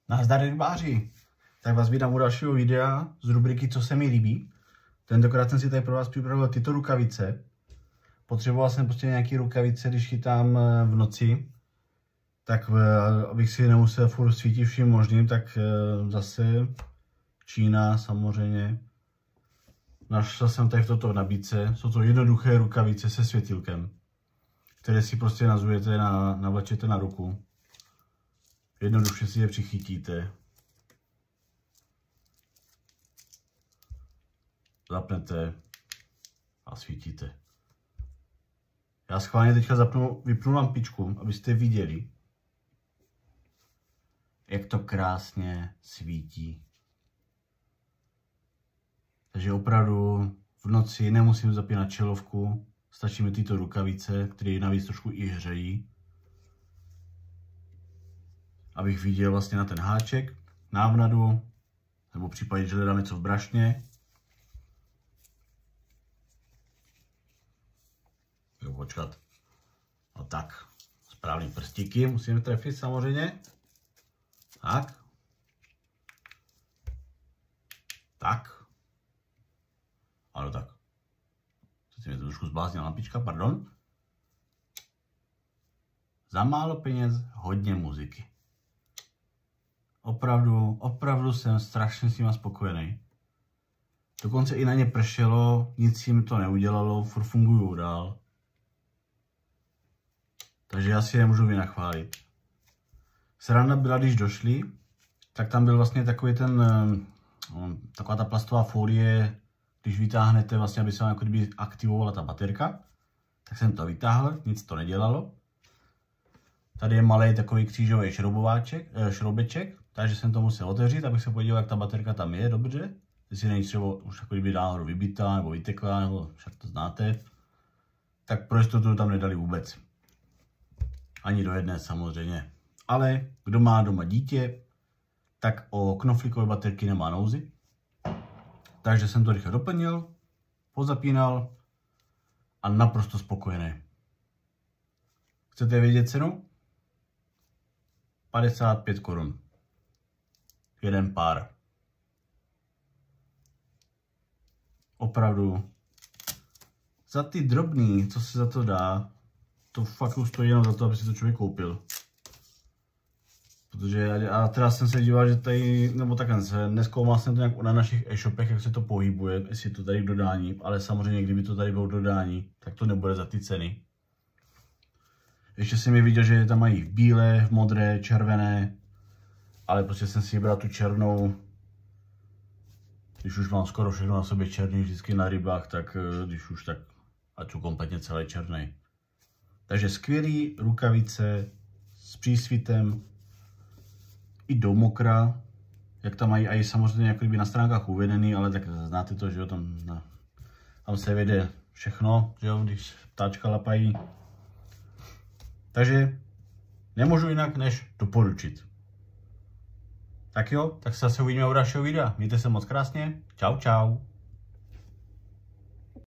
Nazdar rybáři, tak vás vítám u dalšího videa z rubriky Co se mi líbí. Tentokrát jsem si tady pro vás připravil tyto rukavice. Potřeboval jsem prostě nějaké rukavice, když chytám v noci, tak abych si nemusel furt svítit vším možným, tak zase Čína samozřejmě. Našel jsem tady toto v nabídce, jsou to jednoduché rukavice se světýlkem, které si prostě nazujete, navlečete na ruku. Jednoduše si je přichytíte. Zapnete a svítíte. Já schválně teďka vypnu lampičku, abyste viděli, jak to krásně svítí. Takže opravdu v noci nemusím zapínat čelovku, stačí mi tyto rukavice, které navíc trošku i hřejí, abych viděl vlastně na ten háček, návnadu, nebo případně, že hledám něco v brašně. Jo, počkat. No tak, správný prstíky musíme trefit samozřejmě. Tak. Tak. Ano, tak. Teď mi to trošku zbláznila lampička, pardon. Za málo peněz, hodně muziky. Opravdu jsem strašně s nima spokojený. Dokonce i na ně pršelo, nic jim to neudělalo, furt fungují dál. Takže já si je můžu vynachválit. Sranda byla, když došli, tak tam byl vlastně takový taková ta plastová folie, když vytáhnete vlastně, aby se vám jako kdyby aktivovala ta baterka. Tak jsem to vytáhl, nic to nedělalo. Tady je malý takový křížový šroubeček, takže jsem to musel otevřít, abych se podíval, jak ta baterka tam je, dobře. Jestli není třeba už jako kdyby náhodou vybitá, nebo vytekla, nebo však to znáte. Tak pro jistotu tam nedali vůbec. Ani do jedné samozřejmě. Ale kdo má doma dítě, tak o knoflíkové baterky nemá nouzy. Takže jsem to rychle doplnil, pozapínal a naprosto spokojený. Chcete vědět cenu? 55 korun. Jeden pár. Opravdu. Za ty drobný, co se za to dá, to fakt už stojí jenom za to, aby si to člověk koupil. Protože a teda jsem se díval, že tady, nebo takhle, nezkoumal jsem to nějak na našich e-shopech, jak se to pohybuje, jestli to tady v dodání, ale samozřejmě, kdyby to tady bylo v dodání, tak to nebude za ty ceny. Ještě jsem je viděl, že tam mají v bílé, v modré, červené, ale prostě jsem si vybral tu černou. Když už mám skoro všechno na sobě černý, vždycky na rybách, tak když už tak, ať jsou kompletně celé černý. Takže skvělý rukavice s přísvitem i do mokra, jak tam mají i samozřejmě jako kdyby na stránkách uvedený, ale tak znáte to, že jo, tam se vede všechno, že jo, když ptáčka lapají. Takže nemůžu jinak než doporučit. Tak jo, tak se zase uvidíme u dalšího videa. Mějte se moc krásně. Čau, čau.